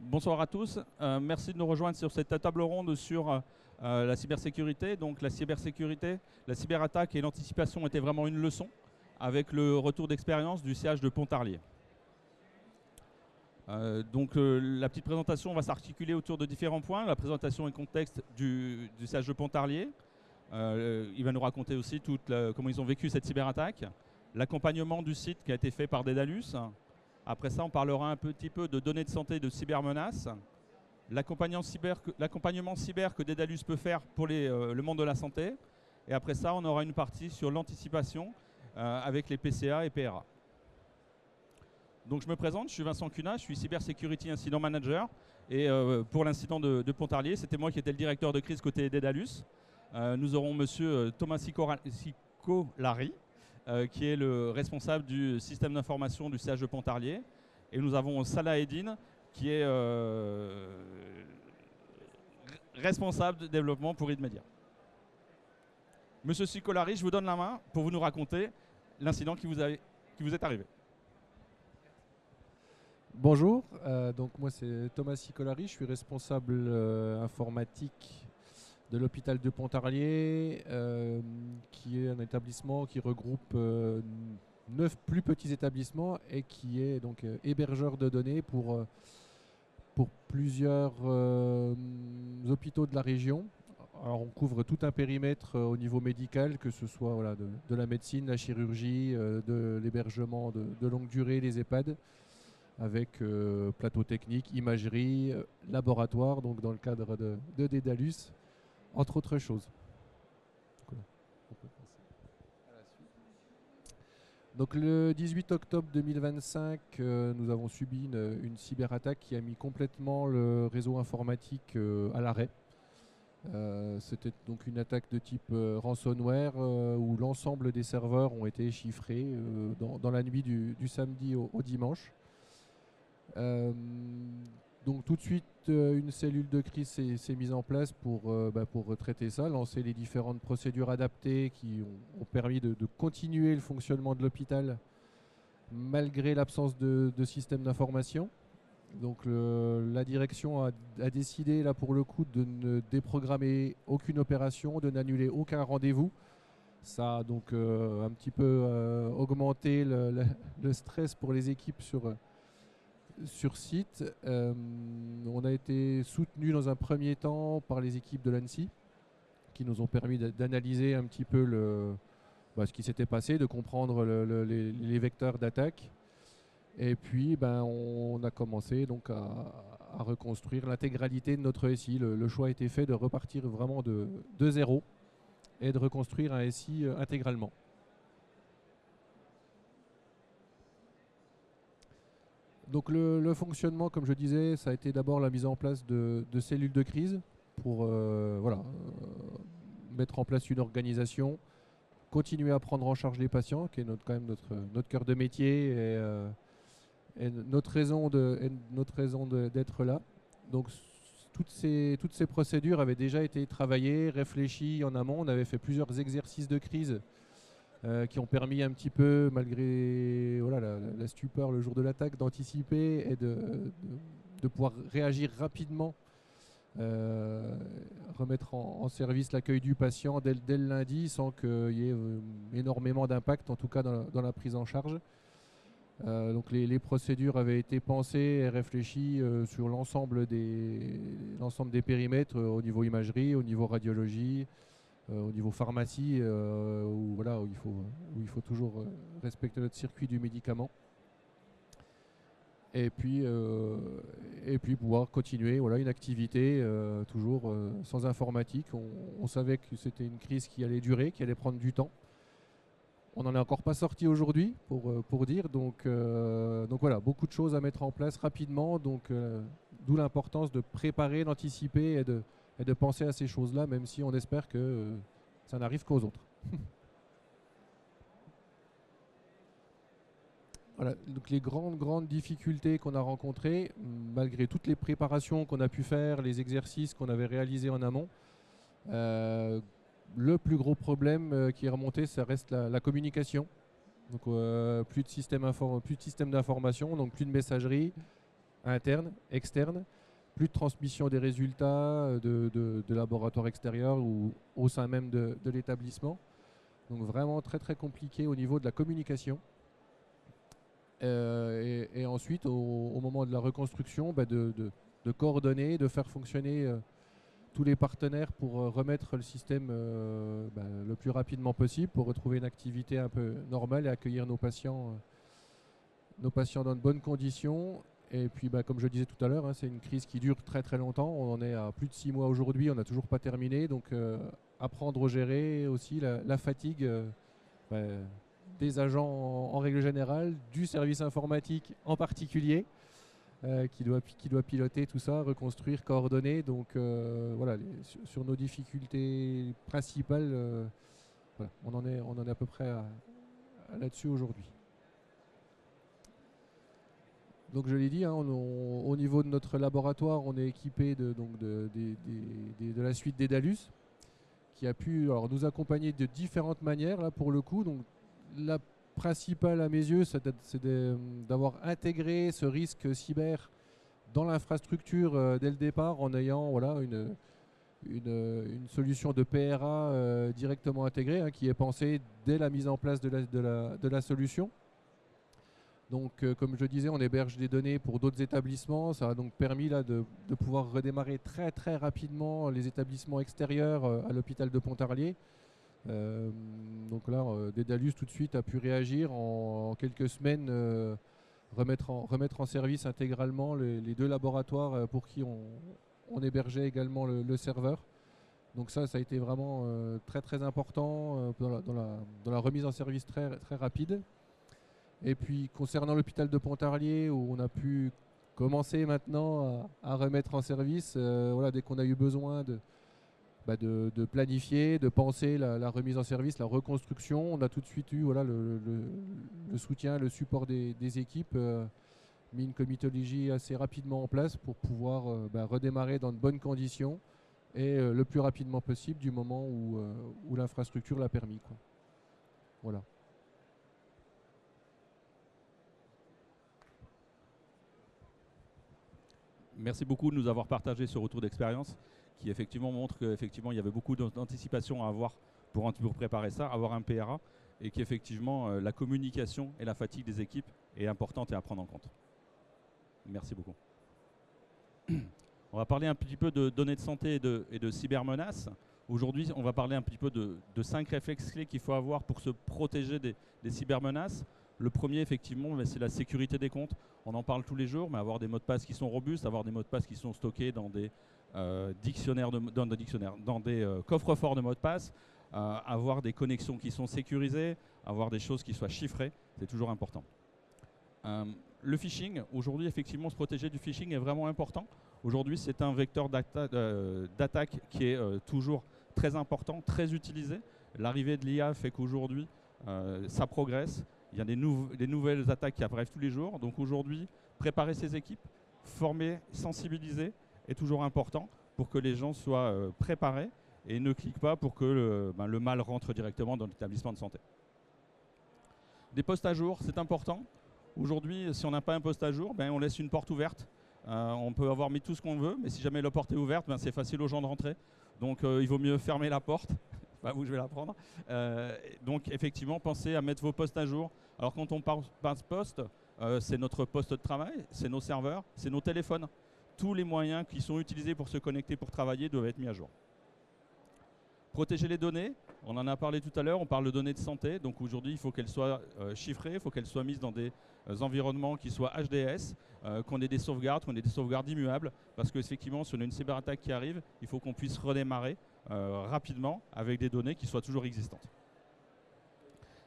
Bonsoir à tous. Merci de nous rejoindre sur cette table ronde sur la cybersécurité. Donc la cybersécurité, la cyberattaque et l'anticipation étaient vraiment une leçon avec le retour d'expérience du CH de Pontarlier. La petite présentation va s'articuler autour de différents points. La présentation et contexte du CH de Pontarlier. Il va nous raconter aussi comment ils ont vécu cette cyberattaque. L'accompagnement du site qui a été fait par Daedalus. Après ça, on parlera un petit peu de données de santé, de cybermenaces, l'accompagnement cyber que Daedalus peut faire pour le monde de la santé. Et après ça, on aura une partie sur l'anticipation avec les PCA et PRA. Donc je me présente, je suis Vincent Cunat, je suis Cyber Security Incident Manager. Et pour l'incident de Pontarlier, c'était moi qui étais le directeur de crise côté Daedalus. Nous aurons monsieur Thomas Sicolari, qui est le responsable du système d'information du CH de Pontarlier. Et nous avons Salah Eddine, qui est responsable de développement pour IDmedia. Monsieur Sicolari, je vous donne la main pour nous raconter l'incident qui vous est arrivé. Bonjour, donc moi c'est Thomas Sicolari, je suis responsable informatique de l'hôpital de Pontarlier, qui est un établissement qui regroupe 9 plus petits établissements et qui est donc hébergeur de données pour plusieurs hôpitaux de la région. Alors on couvre tout un périmètre au niveau médical, que ce soit voilà, de la médecine, la chirurgie, de l'hébergement de longue durée, les EHPAD, avec plateau technique, imagerie, laboratoire, donc dans le cadre de Daedalus, entre autres choses. Donc le 18 octobre 2025, nous avons subi une cyberattaque qui a mis complètement le réseau informatique à l'arrêt. C'était donc une attaque de type ransomware où l'ensemble des serveurs ont été chiffrés dans la nuit du samedi au dimanche. Donc tout de suite, une cellule de crise s'est mise en place pour traiter ça, lancer les différentes procédures adaptées qui ont permis de continuer le fonctionnement de l'hôpital malgré l'absence de système d'information. Donc la direction a décidé là pour le coup de ne déprogrammer aucune opération, de n'annuler aucun rendez-vous. Ça a donc un petit peu augmenté le stress pour les équipes sur site. On a été soutenu dans un premier temps par les équipes de l'ANSSI qui nous ont permis d'analyser un petit peu ce qui s'était passé, de comprendre les vecteurs d'attaque. Et puis on a commencé donc à reconstruire l'intégralité de notre SI. Le choix a été fait de repartir vraiment de zéro et de reconstruire un SI intégralement. Donc le fonctionnement, comme je disais, ça a été d'abord la mise en place de cellules de crise pour mettre en place une organisation, continuer à prendre en charge les patients, qui est quand même notre cœur de métier et notre raison d'être là. Donc toutes ces procédures avaient déjà été travaillées, réfléchies en amont. On avait fait plusieurs exercices de crise qui ont permis un petit peu, malgré la stupeur le jour de l'attaque, d'anticiper et de pouvoir réagir rapidement, remettre en service l'accueil du patient dès le lundi sans qu'il y ait énormément d'impact, en tout cas dans la prise en charge. Donc les procédures avaient été pensées et réfléchies sur l'ensemble des périmètres, au niveau imagerie, au niveau radiologie, au niveau pharmacie, où il faut toujours respecter notre circuit du médicament. Et puis pouvoir continuer une activité toujours sans informatique. On savait que c'était une crise qui allait durer, qui allait prendre du temps. On n'en est encore pas sorti aujourd'hui, pour dire. Donc voilà, beaucoup de choses à mettre en place rapidement. D'où l'importance de préparer, d'anticiper et de penser à ces choses-là, même si on espère que ça n'arrive qu'aux autres. Voilà, donc les grandes difficultés qu'on a rencontrées, malgré toutes les préparations qu'on a pu faire, les exercices qu'on avait réalisés en amont, le plus gros problème qui est remonté, ça reste la communication. Donc plus de système d'information, donc plus de messagerie, internes, externes, plus de transmission des résultats de laboratoires extérieurs ou au sein même de l'établissement. Donc vraiment très très compliqué au niveau de la communication. Et ensuite, au moment de la reconstruction, de coordonner, de faire fonctionner tous les partenaires pour remettre le système le plus rapidement possible, pour retrouver une activité un peu normale et accueillir nos patients dans de bonnes conditions. Et puis, comme je le disais tout à l'heure, c'est une crise qui dure très très longtemps. On en est à plus de 6 mois aujourd'hui, on n'a toujours pas terminé. Donc, apprendre à gérer aussi la fatigue des agents en règle générale, du service informatique en particulier, qui doit piloter tout ça, reconstruire, coordonner. Donc, voilà, sur nos difficultés principales, voilà, on en est à peu près là-dessus aujourd'hui. Donc je l'ai dit, au niveau de notre laboratoire, on est équipé de la suite Daedalus, qui a pu nous accompagner de différentes manières là pour le coup. Donc la principale à mes yeux, c'est d'avoir intégré ce risque cyber dans l'infrastructure dès le départ, en ayant une solution de PRA directement intégrée, qui est pensée dès la mise en place de la solution. Donc, comme je disais, on héberge des données pour d'autres établissements. Ça a donc permis là, de pouvoir redémarrer très très rapidement les établissements extérieurs à l'hôpital de Pontarlier. Donc là, Daedalus tout de suite a pu réagir en quelques semaines, remettre en service intégralement les 2 laboratoires pour qui on hébergeait également le serveur. Donc ça a été vraiment très très important dans la remise en service très, très rapide. Et puis concernant l'hôpital de Pontarlier, où on a pu commencer maintenant à remettre en service, dès qu'on a eu besoin de planifier, de penser la remise en service, la reconstruction, on a tout de suite eu le soutien, le support des équipes, mis une comitologie assez rapidement en place pour pouvoir redémarrer dans de bonnes conditions et le plus rapidement possible du moment où l'infrastructure l'a permis, quoi. Voilà. Merci beaucoup de nous avoir partagé ce retour d'expérience qui effectivement montre qu'effectivement il y avait beaucoup d'anticipation à avoir pour préparer ça, avoir un PRA, et qu'effectivement la communication et la fatigue des équipes est importante et à prendre en compte. Merci beaucoup. On va parler un petit peu de données de santé et de cybermenaces. Aujourd'hui, on va parler un petit peu de 5 réflexes clés qu'il faut avoir pour se protéger des cybermenaces. Le premier, effectivement, c'est la sécurité des comptes. On en parle tous les jours, mais avoir des mots de passe qui sont robustes, avoir des mots de passe qui sont stockés dans des dans des coffres-forts de mots de passe, avoir des connexions qui sont sécurisées, avoir des choses qui soient chiffrées, c'est toujours important. Le phishing, aujourd'hui, effectivement, se protéger du phishing est vraiment important. Aujourd'hui, c'est un vecteur d'attaque qui est toujours très important, très utilisé. L'arrivée de l'IA fait qu'aujourd'hui, ça progresse. Il y a des nouvelles attaques qui apparaissent tous les jours. Donc aujourd'hui, préparer ses équipes, former, sensibiliser est toujours important pour que les gens soient préparés et ne cliquent pas pour que le mal rentre directement dans l'établissement de santé. Des postes à jour, c'est important. Aujourd'hui, si on n'a pas un poste à jour, on laisse une porte ouverte. On peut avoir mis tout ce qu'on veut, mais si jamais la porte est ouverte, c'est facile aux gens de rentrer. Donc il vaut mieux fermer la porte. Pas vous, je vais la prendre. Donc effectivement, pensez à mettre vos postes à jour. Alors quand on parle de poste, c'est notre poste de travail, c'est nos serveurs, c'est nos téléphones. Tous les moyens qui sont utilisés pour se connecter, pour travailler, doivent être mis à jour. Protéger les données, on en a parlé tout à l'heure, on parle de données de santé. Donc aujourd'hui, il faut qu'elles soient chiffrées, il faut qu'elles soient mises dans des environnements qui soient HDS, qu'on ait des sauvegardes immuables. Parce qu'effectivement, si on a une cyberattaque qui arrive, il faut qu'on puisse redémarrer rapidement avec des données qui soient toujours existantes.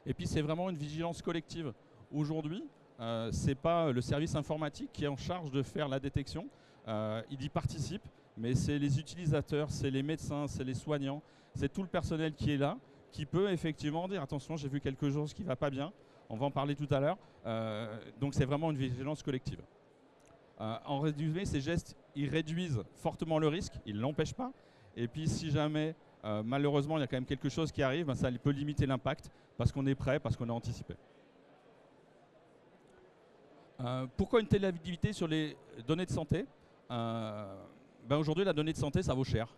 Et puis c'est vraiment une vigilance collective. Aujourd'hui, ce n'est pas le service informatique qui est en charge de faire la détection. Il y participe, mais c'est les utilisateurs, c'est les médecins, c'est les soignants, c'est tout le personnel qui est là, qui peut effectivement dire attention, j'ai vu quelque chose qui ne va pas bien, on va en parler tout à l'heure. Donc c'est vraiment une vigilance collective. En résumé, ces gestes, ils réduisent fortement le risque, ils ne l'empêchent pas. Et puis si jamais, malheureusement, il y a quand même quelque chose qui arrive, ça peut limiter l'impact parce qu'on est prêt, parce qu'on a anticipé. Pourquoi une telle avidité sur les données de santé? Aujourd'hui, la donnée de santé, ça vaut cher.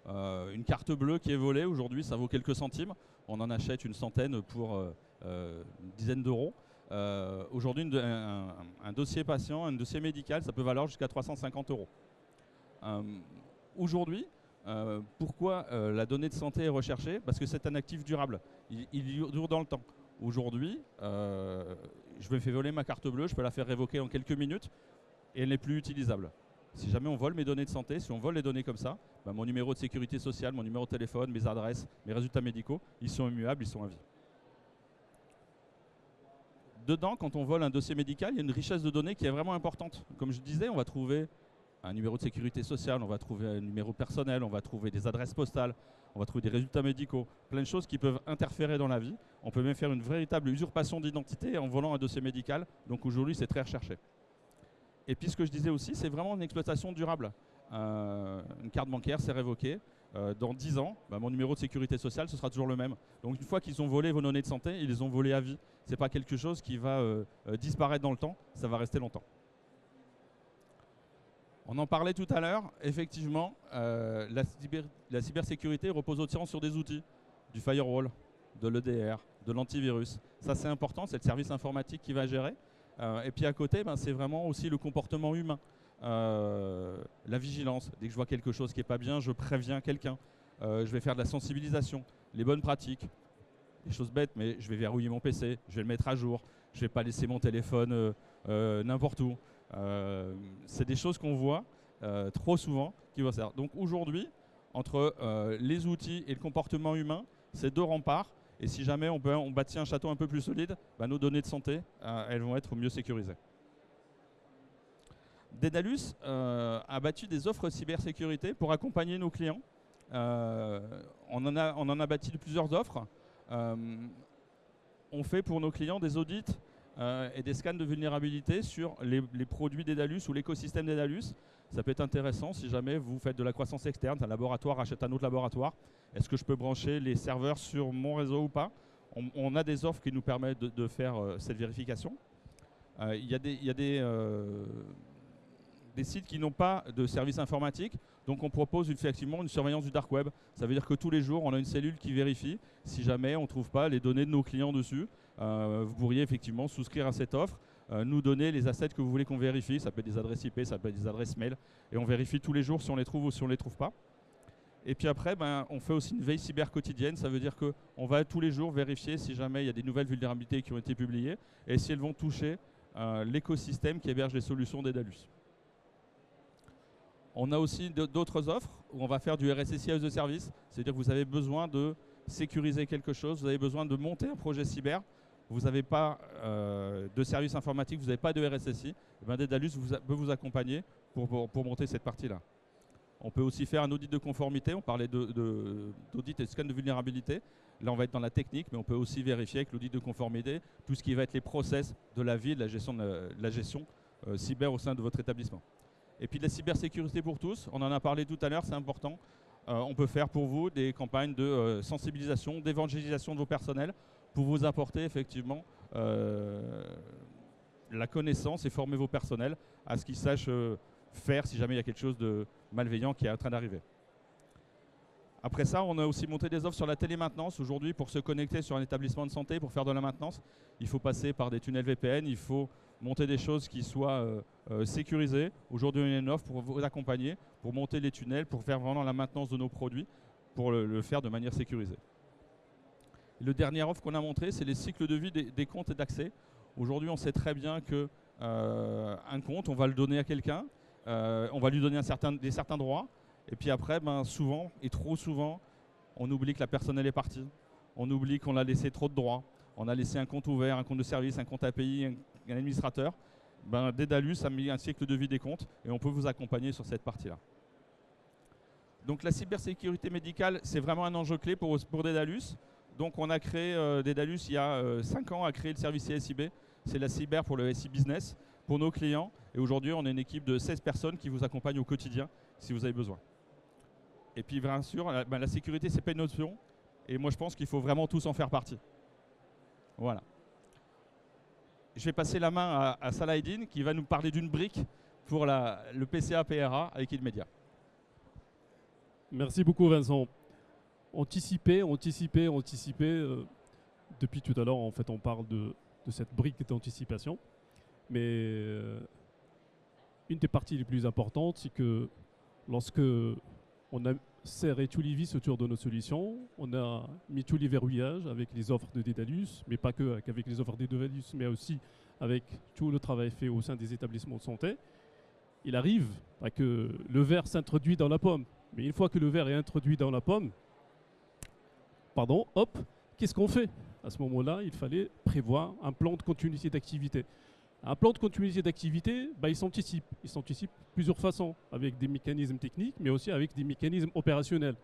Une carte bleue qui est volée, aujourd'hui, ça vaut quelques centimes. On en achète une centaine pour une dizaine d'euros. Aujourd'hui, un dossier patient, un dossier médical, ça peut valoir jusqu'à 350 euros. Aujourd'hui, pourquoi la donnée de santé est recherchée? Parce que c'est un actif durable. Il dure dans le temps. Aujourd'hui, je me fais voler ma carte bleue, je peux la faire révoquer en quelques minutes et elle n'est plus utilisable. Si jamais on vole mes données de santé, si on vole les données comme ça, mon numéro de sécurité sociale, mon numéro de téléphone, mes adresses, mes résultats médicaux, ils sont immuables, ils sont à vie. Dedans, quand on vole un dossier médical, il y a une richesse de données qui est vraiment importante. Comme je disais, on va trouver un numéro de sécurité sociale, on va trouver un numéro personnel, on va trouver des adresses postales, on va trouver des résultats médicaux, plein de choses qui peuvent interférer dans la vie. On peut même faire une véritable usurpation d'identité en volant un dossier médical. Donc aujourd'hui, c'est très recherché. Et puis ce que je disais aussi, c'est vraiment une exploitation durable. Une carte bancaire, c'est révoqué. Dans 10 ans, mon numéro de sécurité sociale, ce sera toujours le même. Donc une fois qu'ils ont volé vos données de santé, ils les ont volées à vie. Ce n'est pas quelque chose qui va disparaître dans le temps, ça va rester longtemps. On en parlait tout à l'heure, effectivement, la cybersécurité repose aussi sur des outils, du firewall, de l'EDR, de l'antivirus. Ça c'est important, c'est le service informatique qui va gérer. Et puis à côté, c'est vraiment aussi le comportement humain. La vigilance, dès que je vois quelque chose qui n'est pas bien, je préviens quelqu'un. Je vais faire de la sensibilisation, les bonnes pratiques, des choses bêtes, mais je vais verrouiller mon PC, je vais le mettre à jour, je ne vais pas laisser mon téléphone n'importe où. C'est des choses qu'on voit trop souvent qui vont servir. Donc aujourd'hui, entre les outils et le comportement humain, c'est deux remparts. Et si jamais on bâtit un château un peu plus solide, nos données de santé, elles vont être mieux sécurisées. Dedalus a bâti des offres cybersécurité pour accompagner nos clients. On en a bâti plusieurs offres. On fait pour nos clients des audits et des scans de vulnérabilité sur les produits Dedalus ou l'écosystème Dedalus. Ça peut être intéressant si jamais vous faites de la croissance externe, un laboratoire achète un autre laboratoire. Est-ce que je peux brancher les serveurs sur mon réseau ou pas? On a des offres qui nous permettent de faire cette vérification. Il y a des sites qui n'ont pas de service informatique, donc on propose effectivement une surveillance du dark web. Ça veut dire que tous les jours, on a une cellule qui vérifie si jamais on ne trouve pas les données de nos clients dessus. Vous pourriez effectivement souscrire à cette offre, nous donner les assets que vous voulez qu'on vérifie. Ça peut être des adresses IP, ça peut être des adresses mail, et on vérifie tous les jours si on les trouve ou si on ne les trouve pas. Et puis après, on fait aussi une veille cyber quotidienne. Ça veut dire qu'on va tous les jours vérifier si jamais il y a des nouvelles vulnérabilités qui ont été publiées et si elles vont toucher l'écosystème qui héberge les solutions Dedalus. On a aussi d'autres offres où on va faire du RSSI as a service. C'est-à-dire que vous avez besoin de sécuriser quelque chose, vous avez besoin de monter un projet cyber, vous n'avez pas de service informatique, vous n'avez pas de RSSI, Dedalus peut vous accompagner pour monter cette partie-là. On peut aussi faire un audit de conformité, on parlait d'audit et de scan de vulnérabilité. Là, on va être dans la technique, mais on peut aussi vérifier avec l'audit de conformité tout ce qui va être les process de la vie, de la gestion cyber au sein de votre établissement. Et puis de la cybersécurité pour tous, on en a parlé tout à l'heure, c'est important. On peut faire pour vous des campagnes de sensibilisation, d'évangélisation de vos personnels pour vous apporter effectivement la connaissance et former vos personnels à ce qu'ils sachent faire si jamais il y a quelque chose de malveillant qui est en train d'arriver. Après ça, on a aussi monté des offres sur la télémaintenance. Aujourd'hui, pour se connecter sur un établissement de santé, pour faire de la maintenance, il faut passer par des tunnels VPN, il faut monter des choses qui soient sécurisées. Aujourd'hui, on a une offre pour vous accompagner, pour monter les tunnels, pour faire vraiment la maintenance de nos produits, pour le faire de manière sécurisée. Le dernier offre qu'on a montré, c'est les cycles de vie des comptes et d'accès. Aujourd'hui, on sait très bien qu'un compte, on va le donner à quelqu'un, on va lui donner des certains droits, et puis après, souvent, et trop souvent, on oublie que la personne elle est partie. On oublie qu'on a laissé trop de droits. On a laissé un compte ouvert, un compte de service, un compte API, un administrateur. Dedalus a mis un cycle de vie des comptes et on peut vous accompagner sur cette partie-là. Donc la cybersécurité médicale, c'est vraiment un enjeu clé pour Dedalus. Donc on a créé Dedalus il y a 5 ans, a créé le service CSIB. C'est la cyber pour le SI Business, pour nos clients. Et aujourd'hui, on est une équipe de 16 personnes qui vous accompagnent au quotidien si vous avez besoin. Et puis bien sûr, la sécurité, c'est pas une option. Et moi, je pense qu'il faut vraiment tous en faire partie. Voilà. je vais passer la main à Salahedine qui va nous parler d'une brique pour le PCA PRA avec Idmedia. Merci beaucoup Vincent. Anticiper. Depuis tout à l'heure, en fait, on parle de cette brique d'anticipation. Mais une des parties les plus importantes, c'est que lorsque on a serré tous les vis autour de nos solutions, on a mis tous les verrouillages avec les offres de Dedalus, mais pas que avec les offres de Dedalus, mais aussi avec tout le travail fait au sein des établissements de santé. Il arrive que le verre s'introduit dans la pomme. Mais une fois que le verre est introduit dans la pomme, hop, qu'est-ce qu'on fait? À ce moment-là, il fallait prévoir un plan de continuité d'activité. Un plan de continuité d'activité, il s'anticipe. Il s'anticipe plusieurs façons, avec des mécanismes techniques, mais aussi avec des mécanismes opérationnels.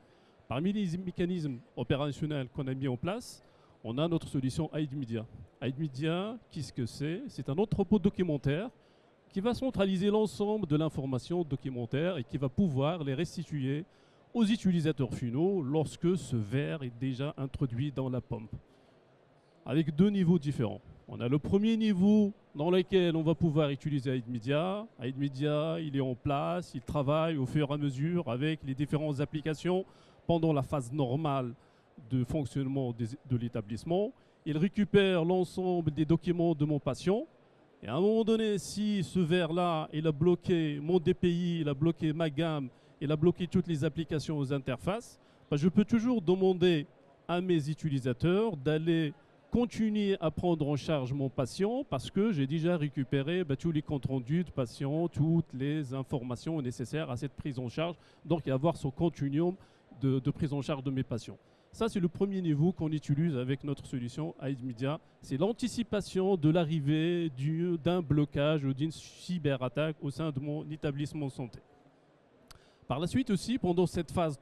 Parmi les mécanismes opérationnels qu'on a mis en place, on a notre solution Aidmedia. Aidmedia, qu'est-ce que c'est? C'est un entrepôt documentaire qui va centraliser l'ensemble de l'information documentaire et qui va pouvoir les restituer aux utilisateurs finaux lorsque ce verre est déjà introduit dans la pompe. Avec deux niveaux différents. On a le premier niveau dans lequel on va pouvoir utiliser Aidmedia. Aidmedia, il est en place, il travaille au fur et à mesure avec les différentes applications pendant la phase normale de fonctionnement de l'établissement. Il récupère l'ensemble des documents de mon patient. Et à un moment donné, si ce verre-là, il a bloqué mon DPI, il a bloqué ma gamme, il a bloqué toutes les applications aux interfaces, je peux toujours demander à mes utilisateurs d'aller continuer à prendre en charge mon patient parce que j'ai déjà récupéré tous les comptes rendus de patient, toutes les informations nécessaires à cette prise en charge, donc avoir ce continuum de prise en charge de mes patients. Ça, c'est le premier niveau qu'on utilise avec notre solution Aidmedia. C'est l'anticipation de l'arrivée d'un blocage ou d'une cyberattaque au sein de mon établissement de santé. Par la suite aussi, pendant cette phase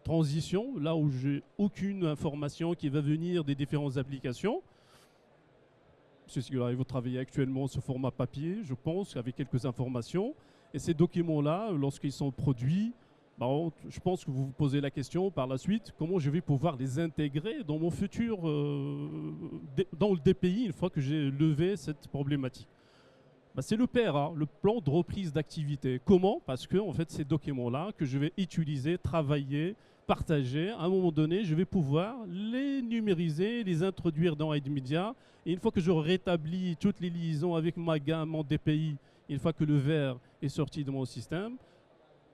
transition, là où j'ai aucune information qui va venir des différentes applications, c'est ce que vous travaillez actuellement sous format papier, je pense, avec quelques informations. Et ces documents-là, lorsqu'ils sont produits, je pense que vous vous posez la question par la suite, comment je vais pouvoir les intégrer dans mon futur, dans le DPI, une fois que j'ai levé cette problématique. C'est le PRA, le plan de reprise d'activité. Comment? Parce que en fait, ces documents-là que je vais utiliser, travailler, partager, à un moment donné, je vais pouvoir les numériser, les introduire dans Aidmedia. Et une fois que je rétablis toutes les liaisons avec ma gamme, mon DPI, une fois que le verre est sorti de mon système,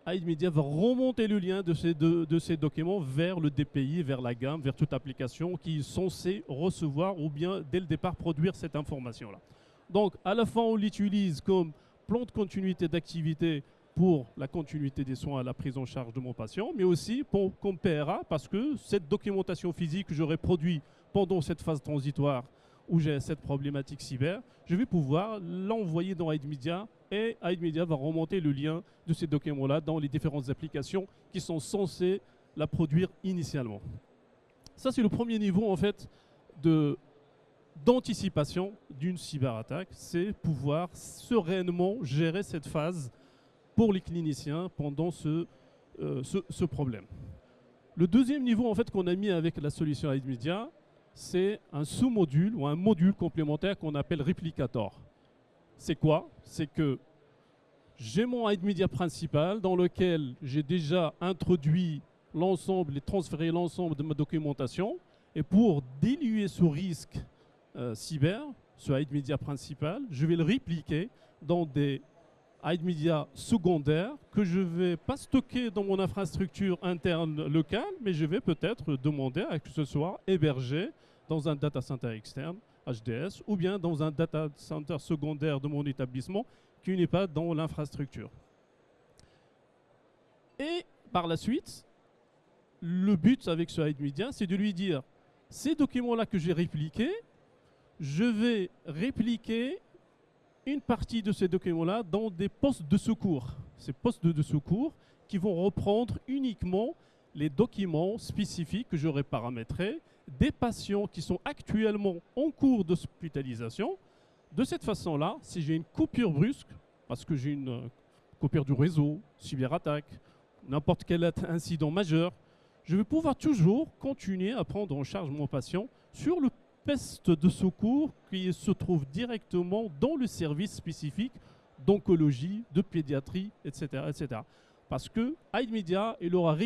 Aidmedia va remonter le lien de ces documents vers le DPI, vers la gamme, vers toute application qui est censée recevoir ou bien dès le départ produire cette information-là. Donc à la fin, on l'utilise comme plan de continuité d'activité pour la continuité des soins à la prise en charge de mon patient, mais aussi comme PRA parce que cette documentation physique que j'aurai produite pendant cette phase transitoire où j'ai cette problématique cyber, je vais pouvoir l'envoyer dans Aidmedia et Aidmedia va remonter le lien de ces documents-là dans les différentes applications qui sont censées la produire initialement. Ça, c'est le premier niveau en fait d'anticipation d'une cyberattaque, c'est pouvoir sereinement gérer cette phase pour les cliniciens pendant ce problème. Le deuxième niveau en fait qu'on a mis avec la solution Aidmedia, c'est un sous-module ou un module complémentaire qu'on appelle Replicator. C'est quoi? C'est que j'ai mon Aidmedia principal dans lequel j'ai déjà introduit l'ensemble et transféré l'ensemble de ma documentation. Et pour diluer ce risque cyber, ce Aidmedia principal, je vais le répliquer dans des Aidmedia secondaires que je ne vais pas stocker dans mon infrastructure interne locale, mais je vais peut-être demander à que ce soit hébergé dans un data center externe, HDS, ou bien dans un data center secondaire de mon établissement qui n'est pas dans l'infrastructure. Et par la suite, le but avec ce Aidmedia, c'est de lui dire, ces documents-là que j'ai répliqués, je vais répliquer une partie de ces documents-là dans des postes de secours. Ces postes de secours qui vont reprendre uniquement les documents spécifiques que j'aurai paramétrés des patients qui sont actuellement en cours d'hospitalisation. De cette façon-là, si j'ai une coupure brusque, parce que j'ai une coupure du réseau, cyberattaque, n'importe quel incident majeur, je vais pouvoir toujours continuer à prendre en charge mon patient sur le poste de secours qui se trouve directement dans le service spécifique d'oncologie, de pédiatrie, etc., etc. Parce que iMedia, il aura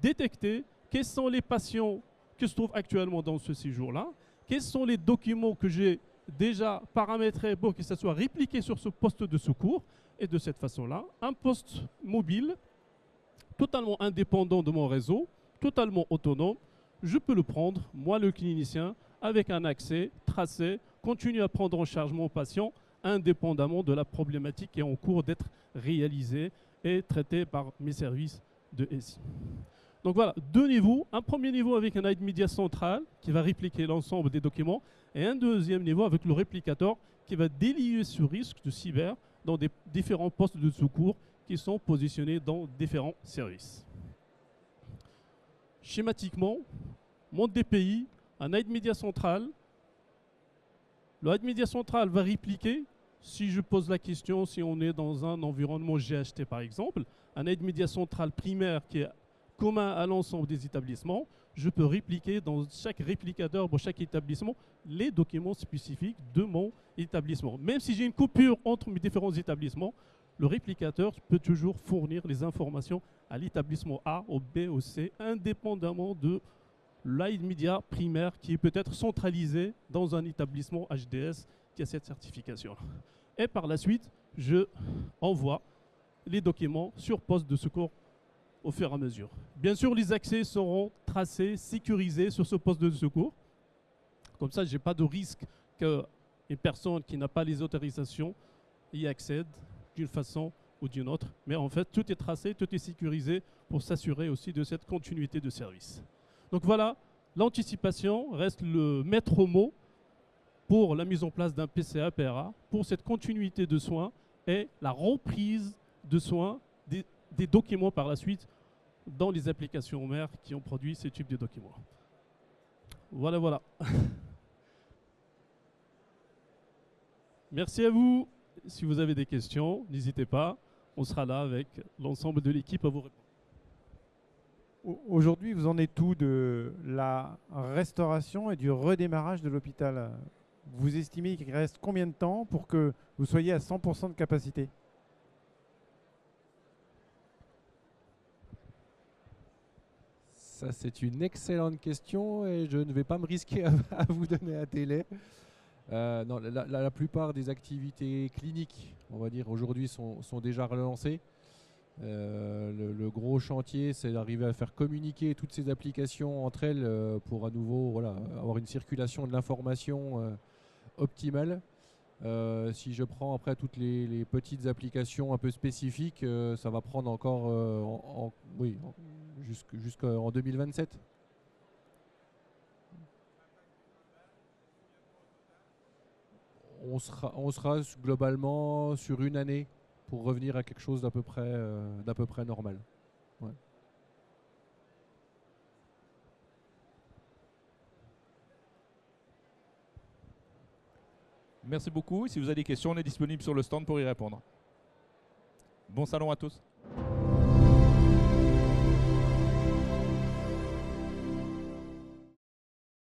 détecté quels sont les patients qui se trouvent actuellement dans ce séjour-là, quels sont les documents que j'ai déjà paramétrés pour que ça soit répliqué sur ce poste de secours. Et de cette façon-là, un poste mobile, totalement indépendant de mon réseau, totalement autonome, je peux le prendre, moi le clinicien, avec un accès tracé, continuer à prendre en charge mon patient indépendamment de la problématique qui est en cours d'être réalisée et traitée par mes services de SI. Donc voilà, deux niveaux. Un premier niveau avec un iMedia central qui va répliquer l'ensemble des documents et un deuxième niveau avec le réplicateur qui va délier ce risque de cyber dans des différents postes de secours qui sont positionnés dans différents services. Schématiquement, mon DPI, un iMedia central. Le iMedia central va répliquer, si je pose la question, si on est dans un environnement GHT par exemple, un iMedia central primaire qui est commun à l'ensemble des établissements, je peux répliquer dans chaque réplicateur pour chaque établissement les documents spécifiques de mon établissement. Même si j'ai une coupure entre mes différents établissements, le réplicateur peut toujours fournir les informations à l'établissement A, au B, au C, indépendamment de l'iMedia primaire qui est peut-être centralisé dans un établissement HDS qui a cette certification. Et par la suite, je envoie les documents sur poste de secours au fur et à mesure. Bien sûr, les accès seront tracés, sécurisés sur ce poste de secours. Comme ça, je n'ai pas de risque qu'une personne qui n'a pas les autorisations y accède d'une façon ou d'une autre. Mais en fait, tout est tracé, tout est sécurisé pour s'assurer aussi de cette continuité de service. Donc voilà, l'anticipation reste le maître mot pour la mise en place d'un PCA-PRA, pour cette continuité de soins et la reprise de soins des documents par la suite dans les applications mères qui ont produit ce type de documents. Voilà, voilà. Merci à vous. Si vous avez des questions, n'hésitez pas. On sera là avec l'ensemble de l'équipe à vous répondre. Aujourd'hui, vous en êtes où de la restauration et du redémarrage de l'hôpital? Vous estimez qu'il reste combien de temps pour que vous soyez à 100% de capacité? Ça, c'est une excellente question et je ne vais pas me risquer à vous donner un délai. Non, la plupart des activités cliniques, on va dire, aujourd'hui sont déjà relancées. Le gros chantier, c'est d'arriver à faire communiquer toutes ces applications entre elles pour à nouveau avoir une circulation de l'information optimale. Si je prends après toutes les petites applications un peu spécifiques, ça va prendre encore jusqu'en 2027. On sera globalement sur une année pour revenir à quelque chose d'à peu près normal. Ouais. Merci beaucoup. Si vous avez des questions, on est disponible sur le stand pour y répondre. Bon salon à tous.